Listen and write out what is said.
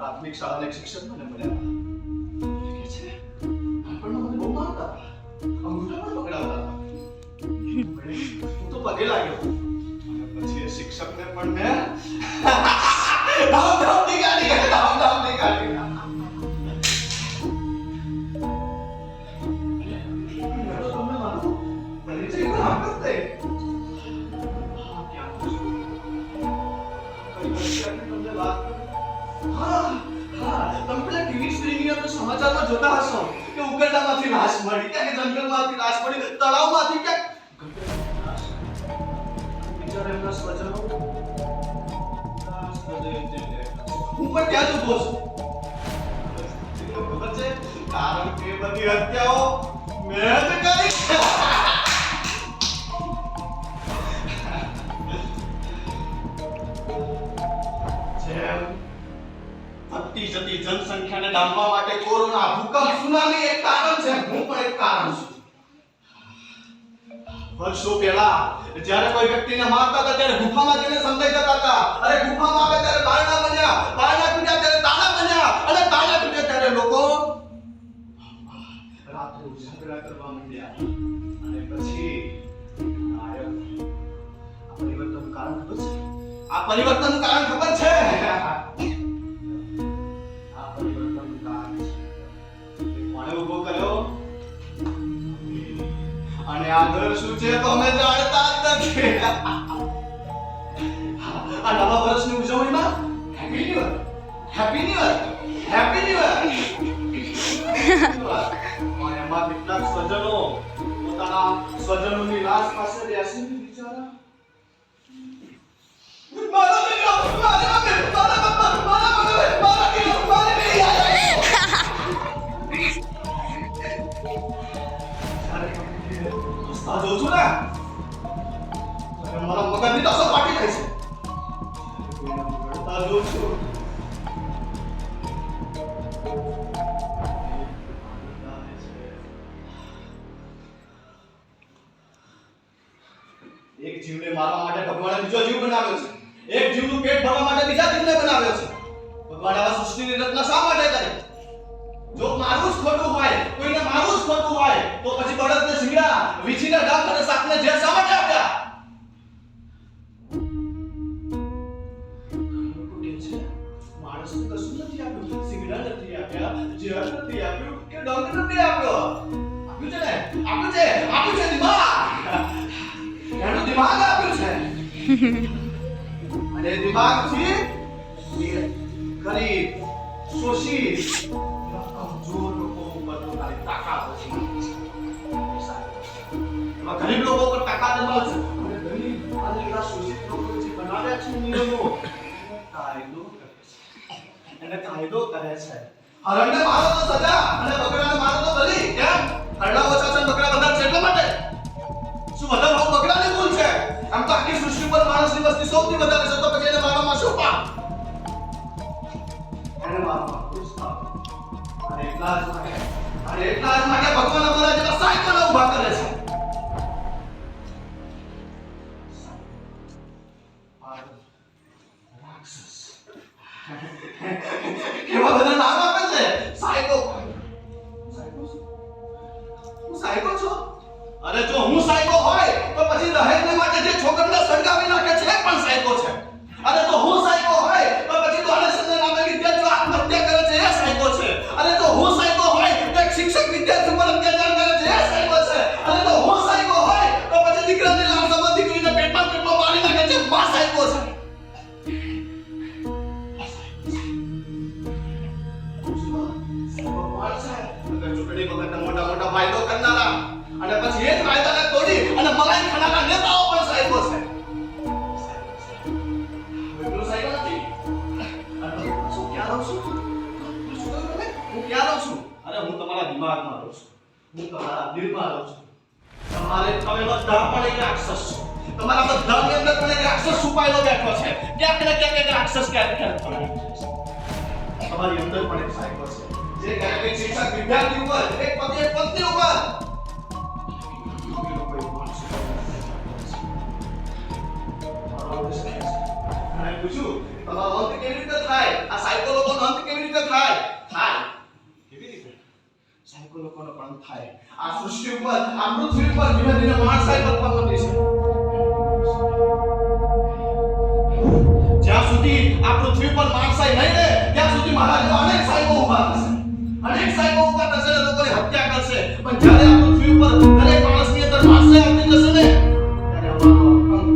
પ્રાથમિક શાળાના શિક્ષક મને મળ્યા કે છે આપણને મને બહુ મારતા અંગૂઠા પણ પકડાવતા હું તો પગે લાગ્યો અને પછી એ શિક્ષકને પણ મેં ધામ નીકાળી સમાચારમાં જોતા હશો કે ઉકરડામાંથી લાશ મળી, ક્યાંક જંગલમાંથી લાશ મળી, તળાવમાંથી ક્યાંક બિચારા એમના સ્વજનો હું પણ ત્યાં જ ઉભો છું. ખબર છે કારણ કે બધી હત્યાઓ મેં જ કરી. વધતી જતી જનસંખ્યાને ડામવા માટે કોરોના, ભૂકંપ, સુનામી એક કારણ છે. હું પણ એક કારણ છું. વર્ષો પહેલા જ્યારે કોઈ વ્યક્તિને મારતા હતા ત્યારે ગુફામાં જઈને સંતાઈ જતા હતા. અરે ગુફામાં આવે ત્યારે બારણા બન્યા, બારણા તૂટ્યા ત્યારે તાળા બન્યા, અને તાળા તૂટ્યા ત્યારે લોકો રાત્રે ઉજાગરા કરવા માંડ્યા. અને પછી આ પરિવર્તનનું કારણ ખબર છે? આ પરિવર્તનનું કારણ ખબર છે? ઉભો કર્યો અને આ દર શું છે તો અમે જાણતા જ નથી. આ નવા વર્ષની ઉજવણીમાં happy new year, happy new year, happy new year. અને એમાં કેટલાક સ્વજનો પોતાના સ્વજનોની લાશ પાસે બેસીને બિચારા મારા દીકરો, મારા દીકરો, મારા પપ્પા, મારા દીકરો, મારા દીકરો, મારા દીકરો. આ જો છું ને મારા મગજની તો સપાટી થાય છે. આ જો છું એક જીવને મારવા માટે ભગવાને બીજો જીવ બનાવ્યો છે. એક જીવનું પેટ ભરવા માટે બીજા જીવને બનાવ્યો છે. ભગવાને આ સૃષ્ટિની રચના શા માટે કરી? જો મારું જ ખોટું હોય, કોઈને મારું જ ખોટું હોય, તો પછી બળદને શિંગડા, વીછીને ડંખ અને સાપને ઝેર શા માટે આપ્યા? માણસને કશું નથી આપ્યું, શિંગડા નથી આપ્યા, ઝેર નથી આપ્યું કે ડંખ નથી આપ્યો. આપ્યું છે ને? આપ્યું છે દિમાગ. એનું દિમાગ આપ્યું છે. અને દિમાગથી ગરીબ, શોષિત, કમજોર લોકો ઉપર તારી તાકાત ઓછી એમાં ગરીબ લોકો પર તાકાત મળશે. અને ગરીબ અને એવા શોષિત લોકો જે બનાવ્યા છે નિયમો કાયદો કરે છે. એને કાયદો કરે છે. હરણને મારો તો સજા અને બકરાને મારો તો બલી. કેમ? હરણા ઓછા છે, બકરા બધા છે એટલા માટે. શું વધારે ભાવ બકરાની ભૂલ છે? આમ તો આખી સૃષ્ટિ પર માણસની વસ્તી સૌથી વધારે છે, તો પછી એને મારવામાં શું પાપ? એને મારવામાં કોઈ પાપ. અને એટલા જ માટે ભગવાન અમારા જેવા સાયકોને ઊભા કરે છે. રાક્ષસ. કેવા બધા નામ આપે છે. સાયકો. સાયકો છું? હું સાયકો છું? અરે જો હું સાયકો હોય તો પછી દહેજને માટે જે છોકરીને સળગાવી નાખે છે એ પણ સાયકો છે. અરે તો હું સાયકો હોય તો પછી ડોનેશનના નામે વિદ્યાર્થીઓ આત્મહત્યા કરે છે એ સાયકો છે. અરે તો હું સાયકો હોય તો એક શિક્ષક વિદ્યાર્થી પર અત્યાચાર કરે છે એ સાયકો છે. અરે તો હું સાયકો હોય તો પછી દીકરાને લાડમાં દીકરીને પેટમાં મારી નાખે છે માં સાયકો છે. ચૂંટણી વખતે મોટા મોટા વાયદો કરનારા અને પછી એ જ વાયદાને તોડી અને મલાઈ ખાનારા નેતાઓ પણ સાયકો છે. એટલું સાયકો નથી. શું ક્યાં રહું છું? હું ક્યાં રહું છું? અરે હું તમારા દિમાગમાં રહું છું. હું તમારા દિલમાં રહું છું. તમે બધા પણ એક રાક્ષસ છો. તમારા બધાની અંદર પણ એક રાક્ષસ છુપાયેલો બેઠો છે. ક્યાંક ને ક્યાંક એક રાક્ષસ ક્યાંક તમારી અંદર પણ એક સાયકો છે. જે ક્યારેક એક શિક્ષક વિદ્યાર્થી ઉપર, એક પતિ એક પત્ની ઉપર. અને પૂછ્યું તમારો અંત કેવી રીતે થાય? આ સાયકો લોકોનો અંત કેવી રીતે થાય? કેવી રીતે? સાયકો લોકોનો પણ થાય. આ સૃષ્ટિ ઉપર, આ પૃથ્વી ઉપર ધીમે ધીમે માણસાઈ બનતી છે. જ્યાં સુધી આ પૃથ્વી પર માણસાઈ નહીં રહે ત્યાં સુધી મહારાજ અનેક સાયકો ઉભા થશે. અનેક સાયકો ઉભા થશે અને લોકોની હત્યા કરશે. પણ જ્યારે આ પૃથ્વી ઉપર દરેક માણસની અંદર માણસાઈ આવતી જશે ને ત્યારે અમારો અંત